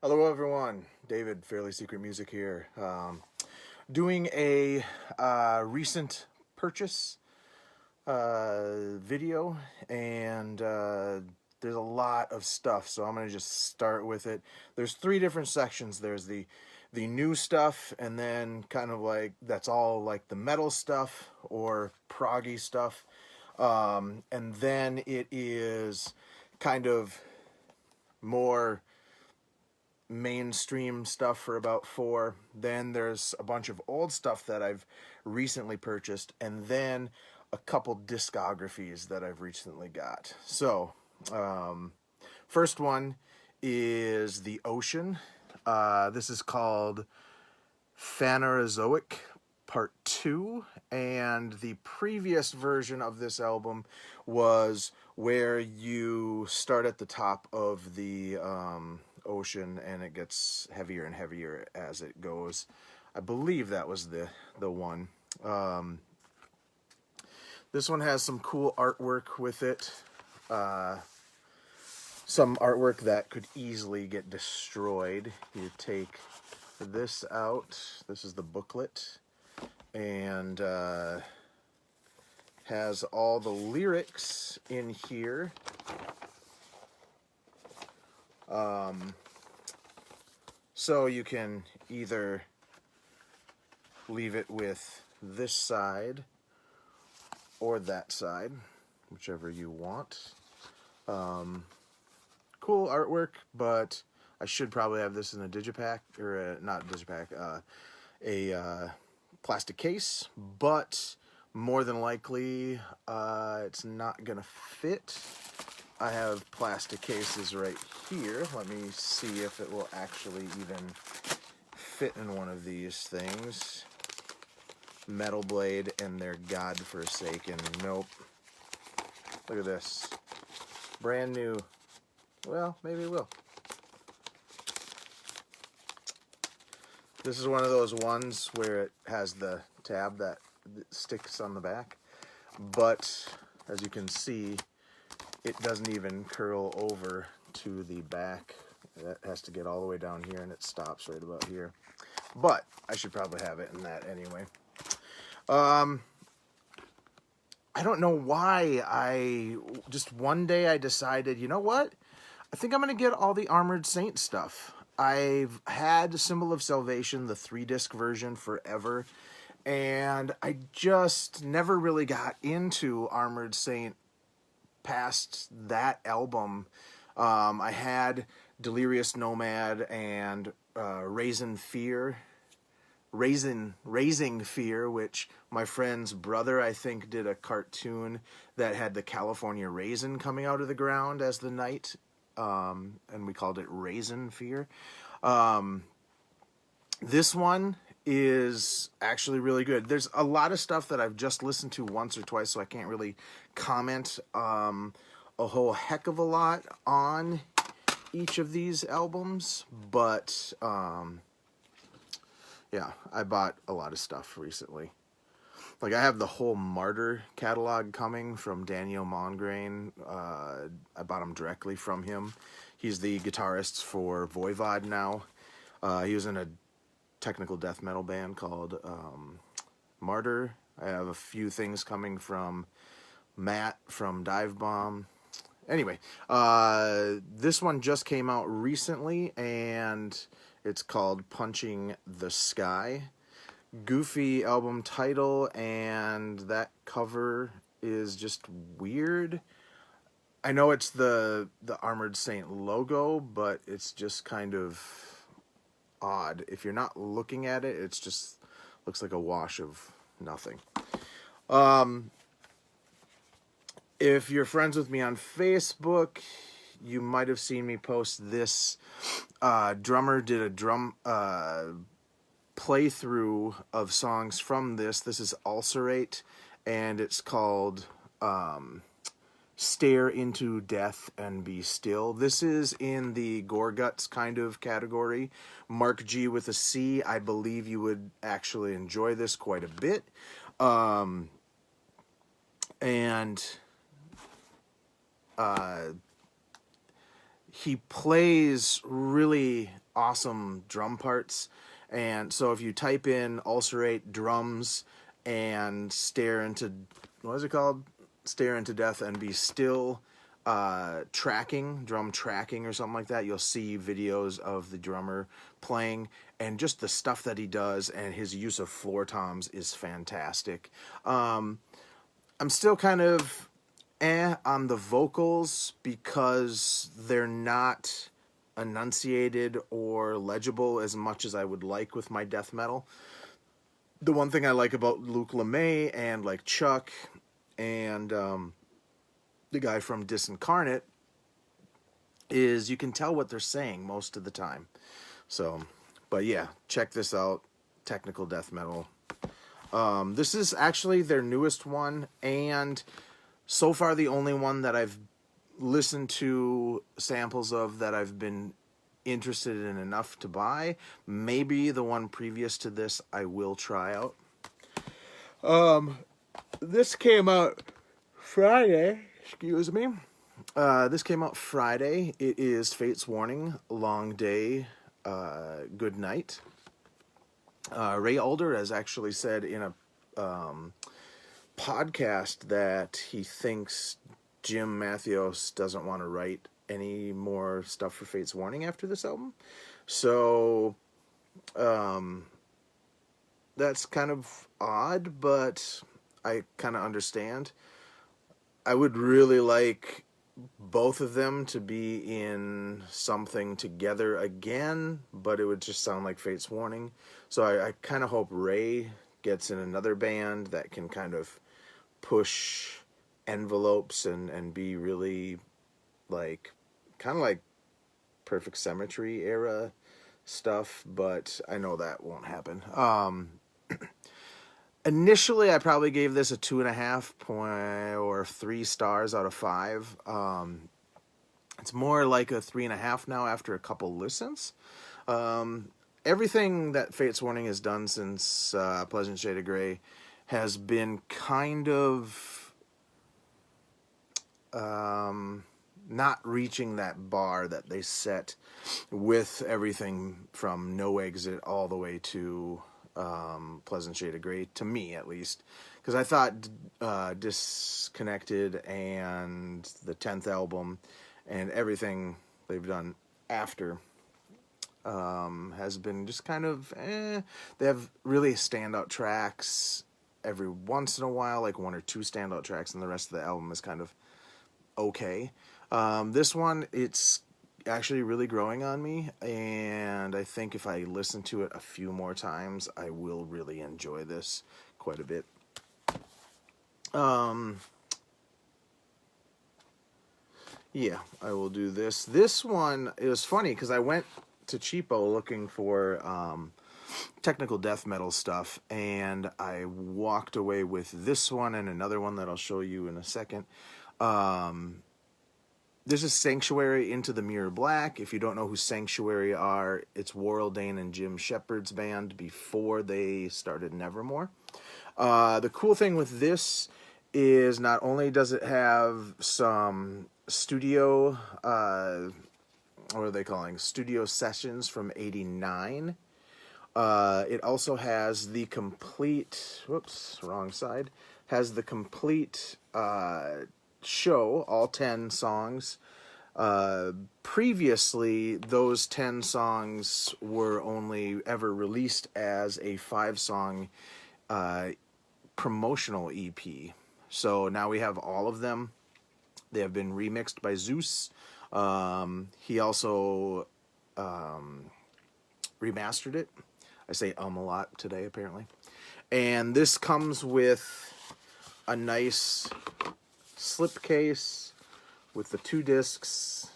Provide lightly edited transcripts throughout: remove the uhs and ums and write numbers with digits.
Hello, everyone. David, Fairly Secret Music here. Doing a recent purchase video, and there's a lot of stuff, so I'm going to just start with it. There's three different sections. There's the new stuff, and then kind of like that's all like the metal stuff or proggy stuff, and then it is kind of more mainstream stuff for about four. Then there's a bunch of old stuff that I've recently purchased, and then a couple discographies that I've recently got. So first one is The Ocean. This is called Phanerozoic Part Two, and the previous version of this album was where you start at the top of the ocean and it gets heavier and heavier as it goes. I believe that was the one. This one has some cool artwork with it. Some artwork that could easily get destroyed. You take this out. This is the booklet, and has all the lyrics in here. So you can either leave it with this side or that side, whichever you want. Cool artwork, but I should probably have this in a digipack, or not digipack, a plastic case, but more than likely it's not gonna fit. I have plastic cases right here. Let me see if it will actually even fit in one of these things. Metal blade, and they're godforsaken. Nope. Look at this. Brand new. Well, maybe it will. This is one of those ones where it has the tab that sticks on the back, but as you can see, it doesn't even curl over to the back. That has to get all the way down here, and it stops right about here. But I should probably have it in that anyway. I don't know why. Just one day I decided, you know what? I think I'm going to get all the Armored Saint stuff. I've had Symbol of Salvation, the 3-disc version, forever, and I just never really got into Armored Saint past that album. I had Delirious Nomad and Raising Fear, which my friend's brother, I think, did a cartoon that had the California raisin coming out of the ground as the night, and we called it Raisin Fear. This one is actually really good. There's a lot of stuff that I've just listened to once or twice, so I can't really comment a whole heck of a lot on each of these albums, but yeah, I bought a lot of stuff recently. Like, I have the whole Martyr catalog coming from Daniel Mongrain. I bought them directly from him. He's the guitarist for Voivod now. He was in a technical death metal band called Martyr. I have a few things coming from Matt from Dive Bomb. Anyway, this one just came out recently, and it's called Punching the Sky. Goofy album title, and that cover is just weird. I know it's the Armored Saint logo, but it's just kind of odd. If you're not looking at it, it's just looks like a wash of nothing. If you're friends with me on Facebook, you might have seen me post this. Drummer did a drum playthrough of songs from this. This is Ulcerate, and it's called Stare into Death and Be Still. This is in the Gore Guts kind of category. Mark G with a C. I believe you would actually enjoy this quite a bit. And he plays really awesome drum parts. And so if you type in ulcerate drums and stare into, what is it called? Stare into death and be still, drum tracking or something like that, you'll see videos of the drummer playing, and just the stuff that he does and his use of floor toms is fantastic. I'm still kind of on the vocals because they're not enunciated or legible as much as I would like with my death metal. The one thing I like about Luke LeMay and like Chuck and the guy from Disincarnate is you can tell what they're saying most of the time. So, but yeah, check this out. Technical death metal. This is actually their newest one, and so far the only one that I've listened to samples of that I've been interested in enough to buy. Maybe the one previous to this I will try out. This came out Friday. Excuse me. This came out Friday. It is Fate's Warning, Long Day, Good Night. Ray Alder has actually said in a podcast that he thinks Jim Mathios doesn't want to write any more stuff for Fate's Warning after this album. So, that's kind of odd, but I kind of understand. I would really like both of them to be in something together again, but it would just sound like Fate's Warning. So I kind of hope Ray gets in another band that can kind of push envelopes and be really like, kind of like Perfect Symmetry era stuff, but I know that won't happen. Initially, I probably gave this a 2.5 point or 3 stars out of 5. It's more like a 3.5 now after a couple listens. Everything that Fate's Warning has done since Pleasant Shade of Grey has been kind of not reaching that bar that they set with everything from No Exit all the way to Pleasant Shade of Grey, to me at least, because I thought Disconnected and the 10th album and everything they've done after has been just kind of They have really standout tracks every once in a while, like 1 or 2 standout tracks, and the rest of the album is kind of okay. This one, it's actually really growing on me, and I think if I listen to it a few more times, I will really enjoy this quite a bit. Yeah, I will do this. This one, it was funny because I went to Cheapo looking for technical death metal stuff, and I walked away with this one and another one that I'll show you in a second. This is Sanctuary, Into the Mirror Black. If you don't know who Sanctuary are, it's Warrell Dane and Jim Shepard's band before they started Nevermore. The cool thing with this is not only does it have some studio, what are they calling? Studio sessions from '89. It also has the complete, whoops, wrong side, has the complete show, all 10 songs. Previously, those 10 songs were only ever released as a 5-song promotional EP. So now we have all of them. They have been remixed by Zeus. He also remastered it. I say a lot today, apparently. And this comes with a nice slipcase with the 2 discs.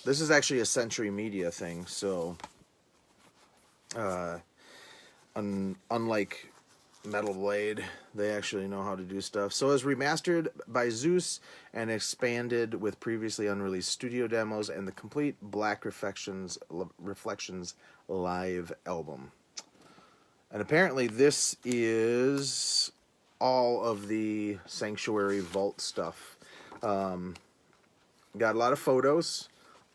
This is actually a Century Media thing, so unlike Metal Blade, they actually know how to do stuff. So it's remastered by Zeus and expanded with previously unreleased studio demos and the complete Black Reflections live album. And apparently this is all of the Sanctuary Vault stuff. Got a lot of photos.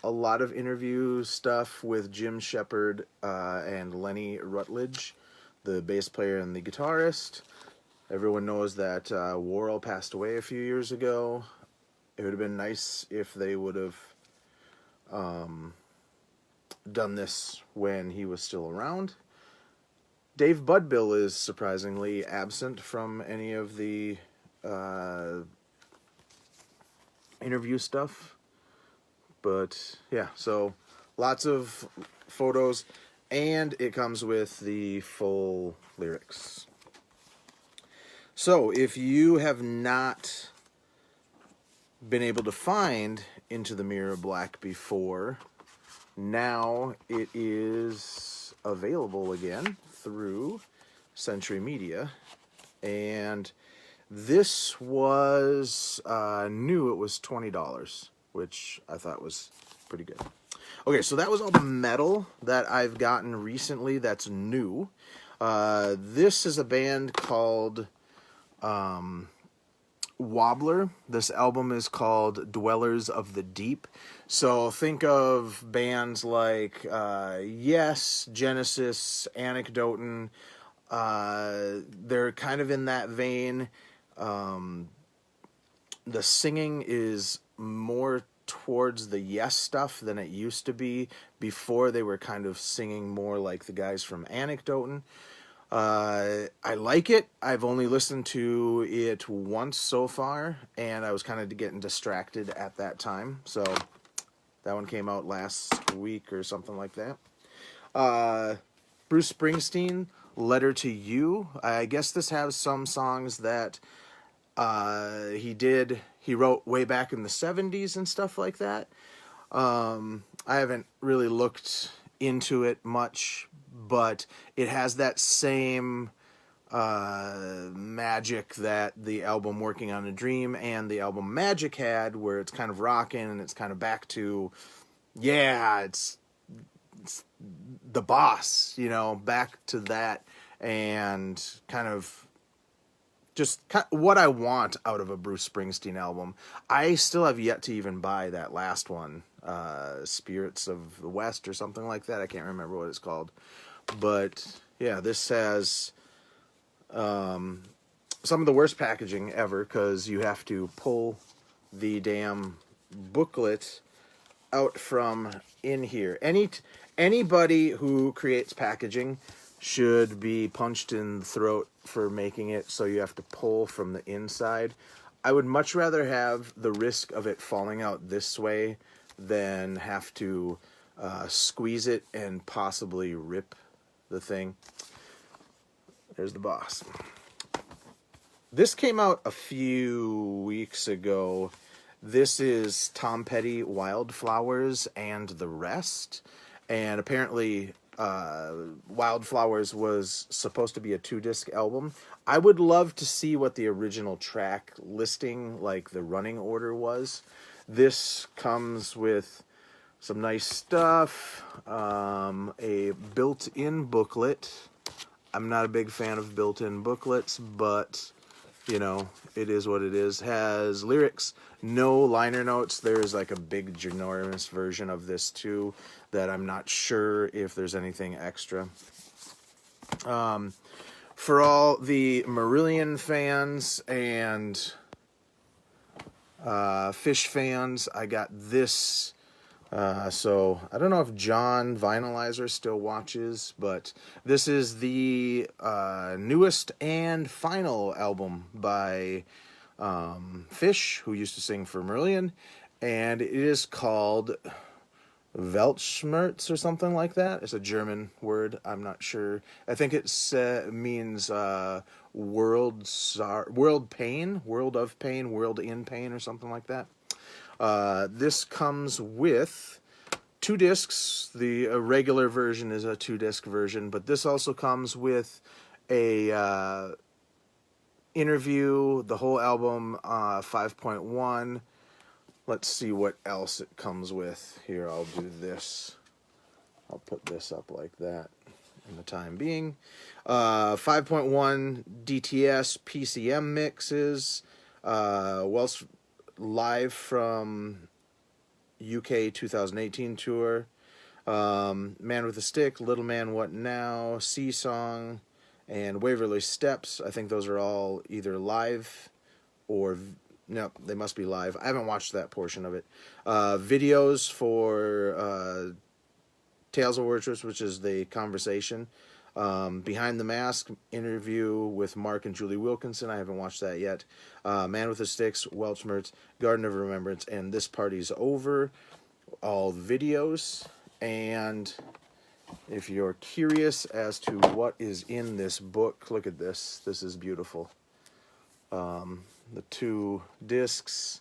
a lot of interview stuff with Jim Shepard and Lenny Rutledge, the bass player and the guitarist. Everyone knows that Worrell passed away a few years ago. It would have been nice if they would have done this when he was still around. Dave Budbill is surprisingly absent from any of the interview stuff. But yeah, so lots of photos, and it comes with the full lyrics. So if you have not been able to find Into the Mirror Black before, now it is available again through Century Media. And this was new. It was $20, which I thought was pretty good. Okay, so that was all the metal that I've gotten recently that's new. This is a band called Wobbler. This album is called Dwellers of the Deep. So think of bands like Yes, Genesis, Anecdoton. They're kind of in that vein. The singing is more towards the Yes stuff than it used to be. Before, they were kind of singing more like the guys from Anecdoton. I like it. I've only listened to it once so far, and I was kind of getting distracted at that time. So that one came out last week or something like that. Bruce Springsteen, Letter to You. I guess this has some songs that he wrote way back in the 70s and stuff like that. I haven't really looked into it much, but it has that same magic that the album Working on a Dream and the album Magic had, where it's kind of rocking and it's kind of back to, it's the boss, back to that, and kind of just what I want out of a Bruce Springsteen album. I still have yet to even buy that last one, Spirits of the West or something like that. I can't remember what it's called. But yeah, this has some of the worst packaging ever, because you have to pull the damn booklet out from in here. Anybody who creates packaging should be punched in the throat for making it so you have to pull from the inside. I would much rather have the risk of it falling out this way than have to squeeze it and possibly rip the thing. There's the boss. This came out a few weeks ago. This is Tom Petty, Wildflowers and the Rest. And apparently Wildflowers was supposed to be a 2-disc album. I would love to see what the original track listing, like the running order, was. This comes with some nice stuff, a built-in booklet. I'm not a big fan of built-in booklets, but it is what it is. Has lyrics, no liner notes. There's like a big ginormous version of this too that I'm not sure if there's anything extra. For all the Marillion fans and Fish fans, I got this. So I don't know if John Vinylizer still watches, but this is the newest and final album by Fish, who used to sing for Marillion, and it is called Weltschmerz or something like that. It's a German word. I'm not sure. I think it means world pain, world of pain, world in pain, or something like that. This comes with 2 discs. The regular version is a 2-disc version, but this also comes with a interview, the whole album, 5.1. Let's see what else it comes with. Here, I'll do this. I'll put this up like that in the time being. 5.1 DTS PCM mixes. Live from UK 2018 tour. Man with a Stick, Little Man What Now, Sea Song, and Waverly Steps. I think those are all either live or... No, they must be live. I haven't watched that portion of it. Videos for Tales of Worship, which is the conversation. Behind the Mask, interview with Mark and Julie Wilkinson. I haven't watched that yet. Man with the Sticks, Welchmertz, Garden of Remembrance, and This Party's Over. All videos. And if you're curious as to what is in this book, look at this. This is beautiful. The 2 discs,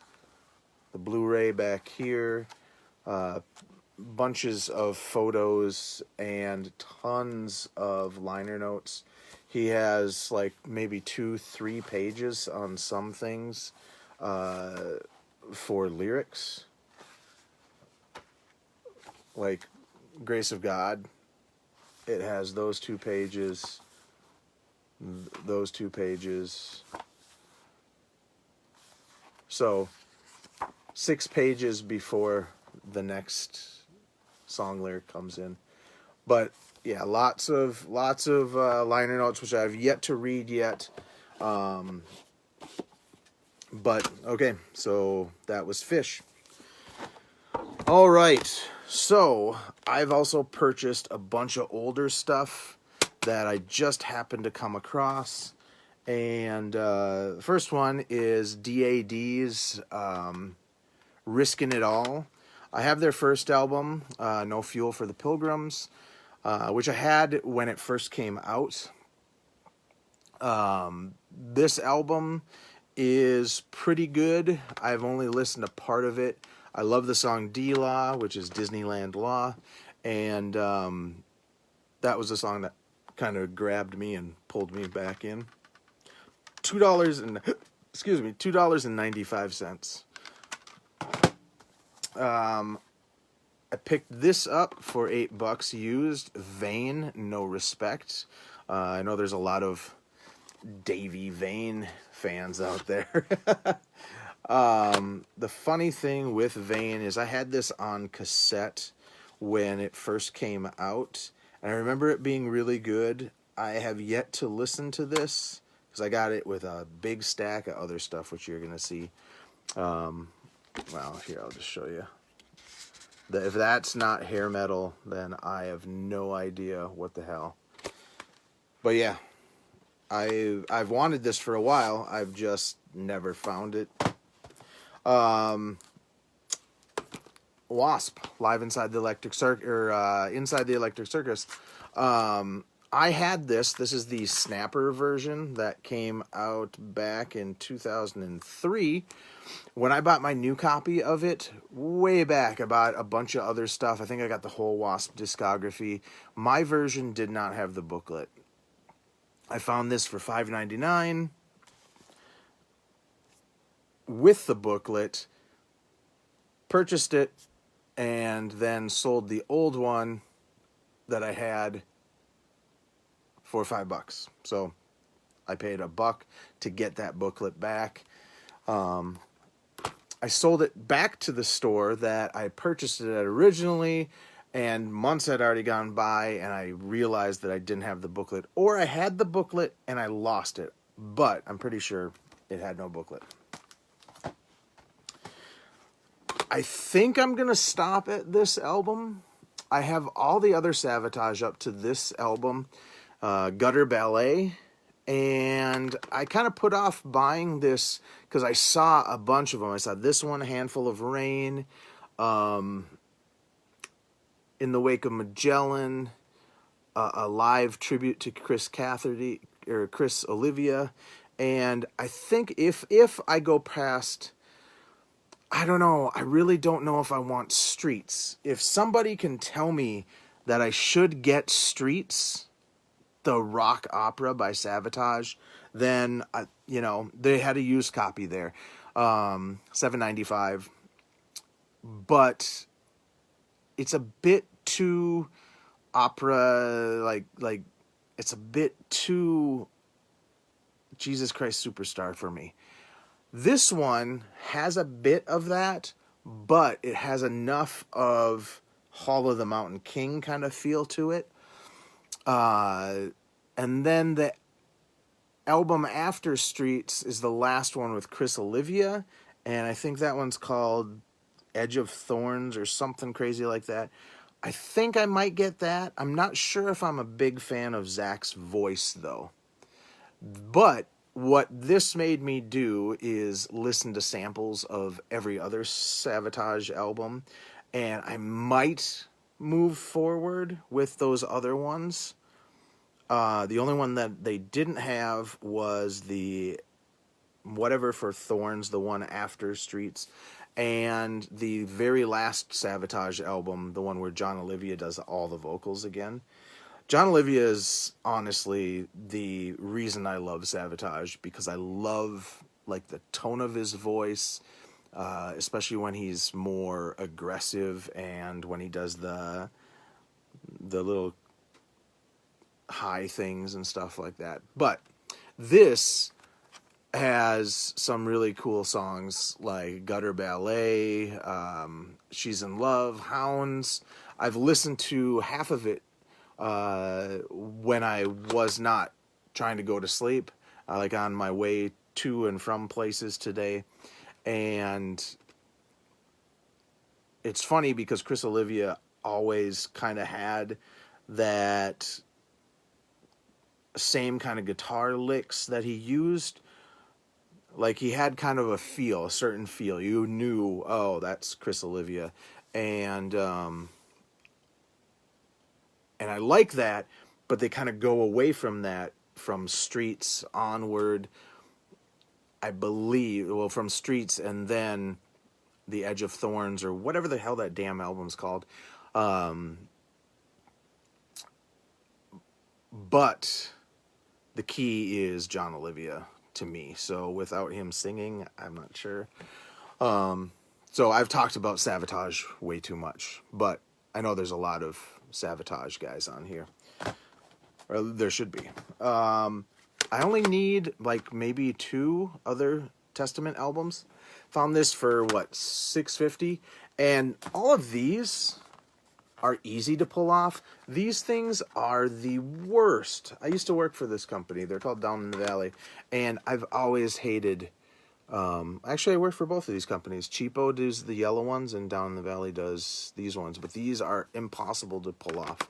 the Blu-ray back here, bunches of photos and tons of liner notes. He has like maybe 2-3 pages on some things for lyrics, like Grace of God. It has those 2 pages, those 2 pages. So 6 pages before the next song lyric comes in. But yeah, lots of liner notes, which I've yet to read yet. But okay, so that was Fish. All right, so I've also purchased a bunch of older stuff that I just happened to come across. And the first one is D.A.D's Riskin' It All. I have their first album, No Fuel for the Pilgrims, which I had when it first came out. This album is pretty good. I've only listened to part of it. I love the song D-Law, which is Disneyland Law. And that was a song that kind of grabbed me and pulled me back in. $2.95. I picked this up for $8 used. Vain, No Respect. I know there's a lot of Davey Vain fans out there. The funny thing with Vain is I had this on cassette when it first came out, and I remember it being really good. I have yet to listen to this because I got it with a big stack of other stuff, which you're going to see. Well, here, I'll just show you. If that's not hair metal, then I have no idea what the hell. But yeah, I've wanted this for a while. I've just never found it. W.a.s.p. Live Inside the Electric Circus, or Inside the Electric Circus. I had this. This is the Snapper version that came out back in 2003. When I bought my new copy of it, way back, I bought a bunch of other stuff. I think I got the whole W.a.s.p. discography. My version did not have the booklet. I found this for $5.99 with the booklet, purchased it, and then sold the old one that I had for $5. So I paid $1 to get that booklet back. I sold it back to the store that I purchased it at originally, and months had already gone by, and I realized that I didn't have the booklet, or I had the booklet and I lost it, but I'm pretty sure it had no booklet. I think I'm going to stop at this album. I have all the other Savatage up to this album, Gutter Ballet, and I kind of put off buying this because I saw a bunch of them. I saw this one, Handful of Rain, In the Wake of Magellan, a live tribute to Chris Olivia, and I think if I go past, I don't know, I really don't know if I want Streets. If somebody can tell me that I should get Streets, the rock opera by Savatage, then they had a used copy there, $7.95, but it's a bit too opera, like it's a bit too Jesus Christ Superstar for me. This one has a bit of that, but it has enough of Hall of the Mountain King kind of feel to it. And then the album after Streets is the last one with Chris Olivia, and I think that one's called Edge of Thorns or something crazy like that. I think I might get that. I'm not sure if I'm a big fan of Zach's voice, though. But what this made me do is listen to samples of every other Savatage album, and I might move forward with those other ones. The only one that they didn't have was the Whatever for Thorns, the one after Streets, and the very last Savatage album, the one where John Olivia does all the vocals again. John Olivia is honestly the reason I love Savatage, because I love like the tone of his voice, especially when he's more aggressive and when he does the little high things and stuff like that. But this has some really cool songs like Gutter Ballet, She's in Love, Hounds. I've listened to half of it when I was not trying to go to sleep, like on my way to and from places today. And it's funny because Chris Olivia always kind of had that same kind of guitar licks that he used. Like he had kind of a feel, a certain feel. You knew, oh, that's Chris Olivia. And I like that, but they kind of go away from that from Streets onward, I believe. Well, from Streets and then The Edge of Thorns, or whatever the hell that damn album's called. But the key is John Olivia to me. So without him singing, I'm not sure. So I've talked about Savatage way too much, but I know there's a lot of Savatage guys on here. Or there should be. I only need like maybe 2 other Testament albums. Found this for what, $6.50, and all of these are easy to pull off. These things are the worst. I used to work for this company. They're called Down in the Valley, and I've always hated. Actually, I work for both of these companies. Cheapo does the yellow ones, and Down in the Valley does these ones. But these are impossible to pull off.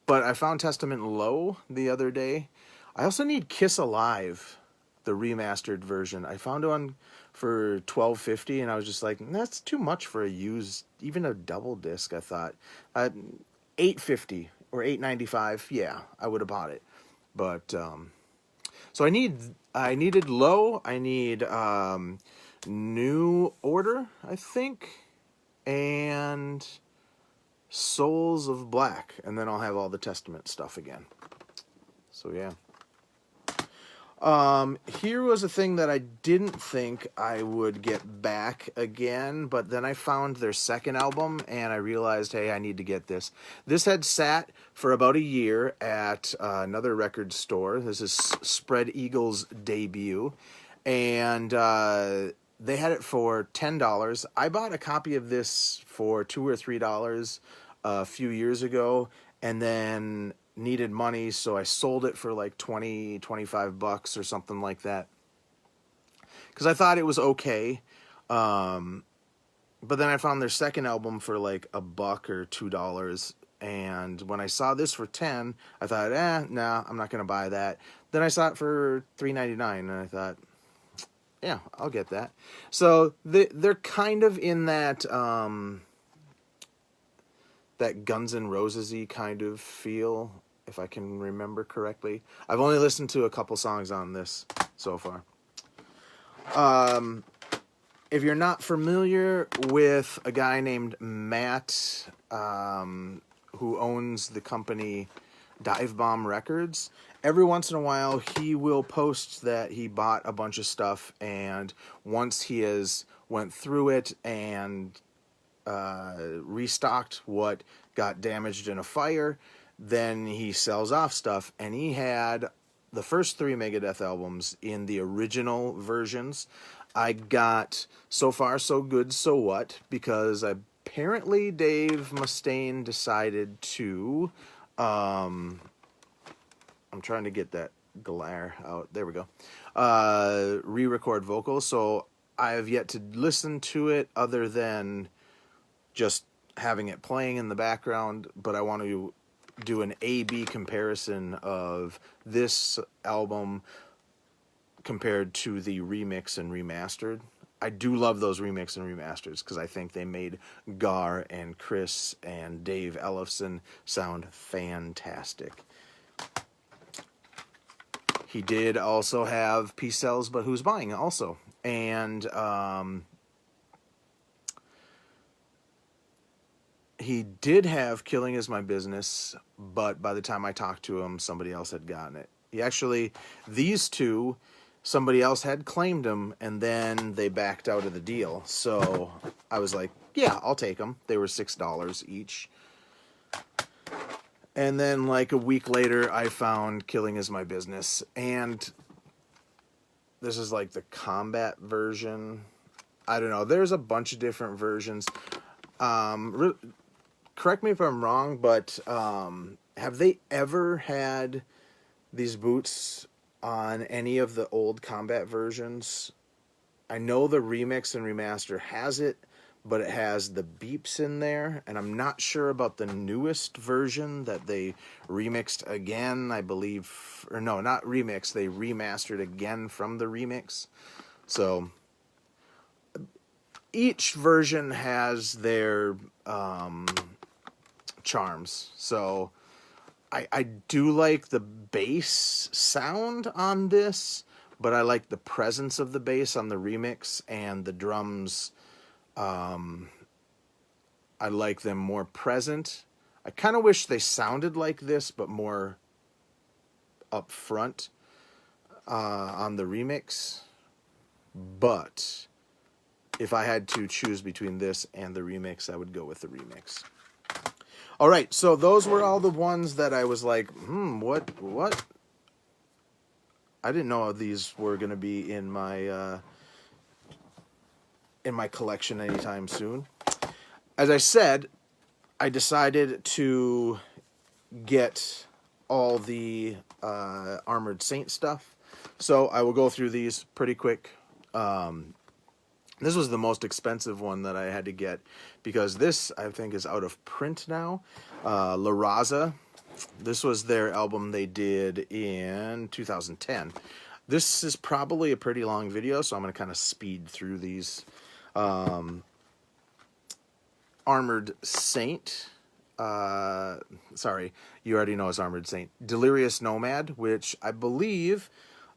But I found Testament Low the other day. I also need Kiss Alive, the remastered version. I found one for $12.50, and I was just like, that's too much for a used, even a double disc. I thought $8.50 or $8.95. Yeah, I would have bought it. But so I needed Low. I need New Order, I think, and Souls of Black, and then I'll have all the Testament stuff again. So yeah. Here was a thing that I didn't think I would get back again, but then I found their second album, and I realized, hey, I need to get this. This had sat for about a year at another record store. This is Spread Eagle's debut, and they had it for $10. I bought a copy of this for $2 or $3 a few years ago, and then needed money, so I sold it for like $20-$25 or something like that, because I thought it was okay. But then I found their second album for like $1 or $2, and when I saw this for $10, I thought, nah, I'm not gonna buy that. Then I saw it for $3.99, and I thought, yeah, I'll get that. So they're kind of in that that Guns N' Roses-y kind of feel, if I can remember correctly. I've only listened to a couple songs on this so far. If you're not familiar with a guy named Matt, who owns the company Dive Bomb Records, every once in a while he will post that he bought a bunch of stuff, and once he has went through it and restocked what got damaged in a fire, then he sells off stuff. And he had the first 3 Megadeth albums in the original versions. I got So Far So Good So What, because apparently Dave Mustaine decided to, I'm trying to get that glare out. There we go. Re-record vocals. So I have yet to listen to it other than just having it playing in the background, but I want to do an A-B comparison of this album compared to the remix and remastered. I do love those remix and remasters because I think they made Gar and Chris and Dave Ellefson sound fantastic. He did also have Peace Sells, But Who's Buying also. And he did have Killing Is My Business, but by the time I talked to him, somebody else had gotten it. He actually, these two, somebody else had claimed them, and then they backed out of the deal. So I was like, yeah, I'll take them. They were $6 each. And then like a week later, I found Killing Is My Business. And this is like the combat version. I don't know. There's a bunch of different versions. Correct me if I'm wrong, but have they ever had these boots on any of the old combat versions? I know the remix and remaster has it, but it has the beeps in there, and I'm not sure about the newest version that they remixed again, I believe, or no, not remixed, they remastered again from the remix. So each version has their charms. So I do like the bass sound on this, but I like the presence of the bass on the remix, and the drums, I like them more present. I kind of wish they sounded like this, but more up front on the remix. But if I had to choose between this and the remix, I would go with the remix. All right, so those were all the ones that I was like, what? I didn't know these were going to be in my collection anytime soon. As I said, I decided to get all the Armored Saint stuff, so I will go through these pretty quick. This was the most expensive one that I had to get because this, I think, is out of print now. La Raza. This was their album they did in 2010. This is probably a pretty long video, so I'm going to kind of speed through these. Armored Saint. Sorry, you already know it's Armored Saint. Delirious Nomad, which I believe...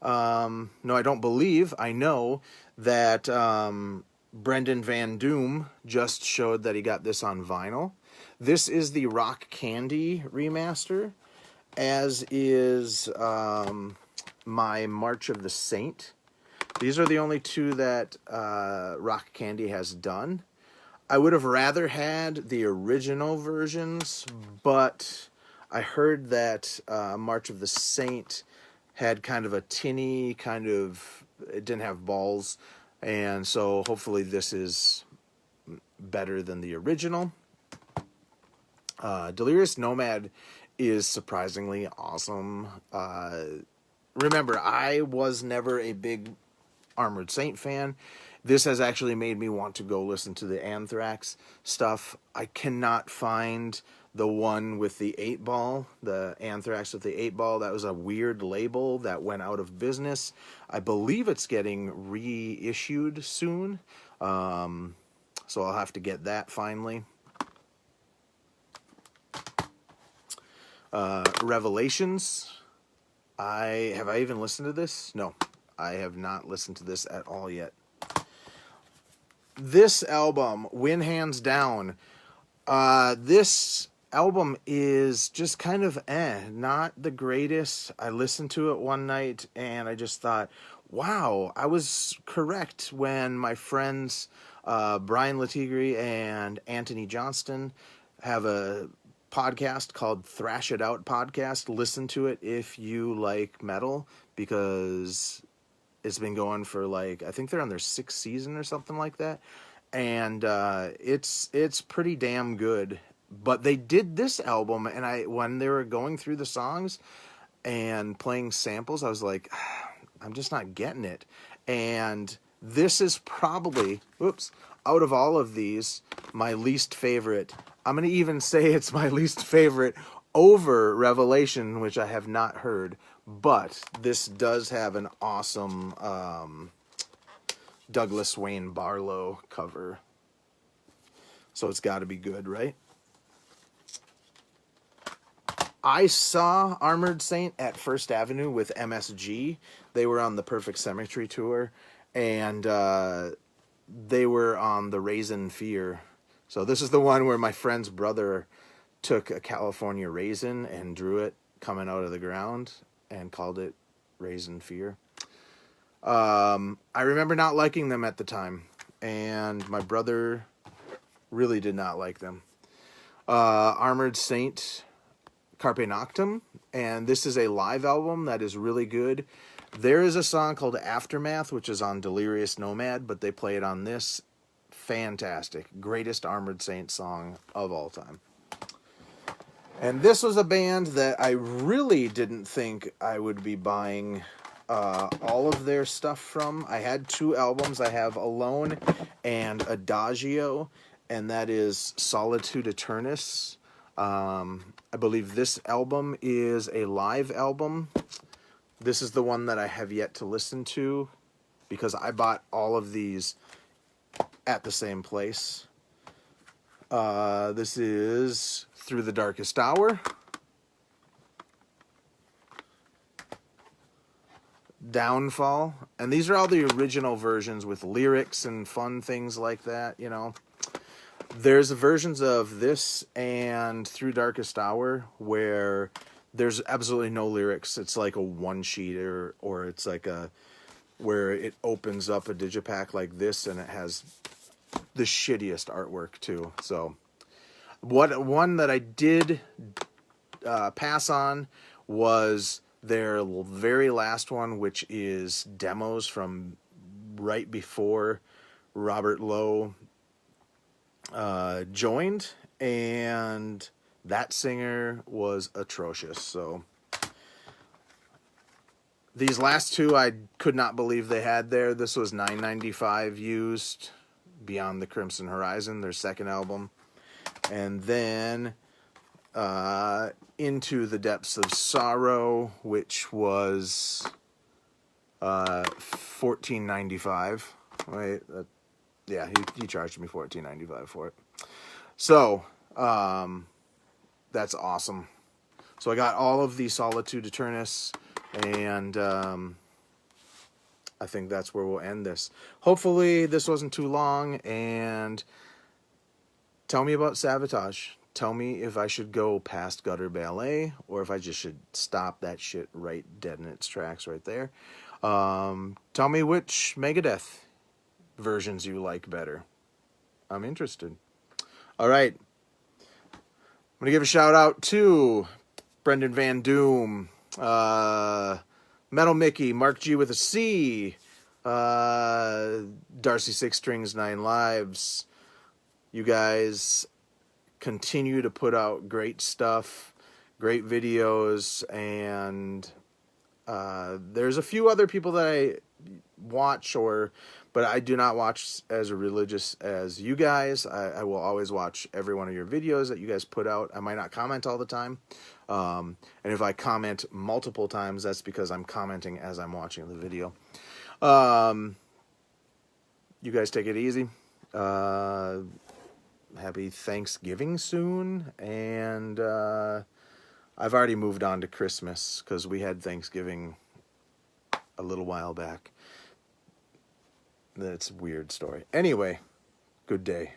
no, I don't believe. I know that Brendan Van Doom just showed that he got this on vinyl. This is the Rock Candy remaster, as is my March of the Saint. These are the only two that Rock Candy has done. I would have rather had the original versions, but I heard that March of the Saint had kind of a tinny kind of, it didn't have balls, and so hopefully this is better than the original. Delirious Nomad is surprisingly awesome. Remember, I was never a big Armored Saint fan. This has actually made me want to go listen to the Anthrax stuff. I cannot find the one with the 8-ball, the Anthrax with the 8-ball. That was a weird label that went out of business. I believe it's getting reissued soon, so I'll have to get that finally. Revelations. Have I even listened to this? No, I have not listened to this at all yet. This album, Win Hands Down. This album is just kind of not the greatest. I listened to it one night and I just thought, wow, I was correct when my friends Brian Latigre and Anthony Johnston have a podcast called Thrash It Out Podcast. Listen to it if you like metal, because It's been going for like, I think they're on their 6th season or something like that. And it's pretty damn good. But they did this album, and when they were going through the songs and playing samples, I was like, I'm just not getting it. And this is probably, out of all of these, my least favorite. I'm going to even say it's my least favorite over Revelation, which I have not heard. But this does have an awesome Douglas Wayne Barlow cover. So it's got to be good, right? I saw Armored Saint at First Avenue with MSG. They were on the Perfect Symmetry tour, and they were on the Raisin Fear. So this is the one where my friend's brother took a California raisin and drew it coming out of the ground and called it Raisin Fear. I remember not liking them at the time, and my brother really did not like them. Armored Saint, Carpe Noctem, and this is a live album that is really good. There is a song called Aftermath, which is on Delirious Nomad, but they play it on this. Fantastic. Greatest Armored Saint song of all time. And this was a band that I really didn't think I would be buying all of their stuff from. I had 2 albums. I have Alone and Adagio, and that is Solitude Eternus. I believe this album is a live album. This is the one that I have yet to listen to because I bought all of these at the same place. This is Through the Darkest Hour, Downfall, and these are all the original versions with lyrics and fun things like that, you know. There's versions of this and Through Darkest Hour where there's absolutely no lyrics. It's like a one-sheeter, or it's like where it opens up a digipack like this, and it has the shittiest artwork too. So, one that I did pass on was their very last one, which is demos from right before Robert Lowe joined, and that singer was atrocious. So these last 2 I could not believe they had there. This was $9.95 used. Beyond the Crimson Horizon, their second album, and then Into the Depths of Sorrow, which was $14.95. Wait, yeah, he charged me $14.95 for it. So, that's awesome. So I got all of the Solitude Eternus, and I think that's where we'll end this. Hopefully this wasn't too long, and tell me about Sabotage. Tell me if I should go past Gutter Ballet, or if I just should stop that shit right dead in its tracks right there. Tell me which Megadeth versions you like better. I'm interested. All right. I'm going to give a shout out to Brendan Van Doom, Metal Mickey, Mark G with a C, Darcy 6 Strings 9 Lives. You guys continue to put out great stuff, great videos, and there's a few other people that I watch, but I do not watch as religious as you guys. I will always watch every one of your videos that you guys put out. I might not comment all the time. And if I comment multiple times, that's because I'm commenting as I'm watching the video. You guys take it easy. Happy Thanksgiving soon. And I've already moved on to Christmas because we had Thanksgiving a little while back. That's a weird story. Anyway, good day.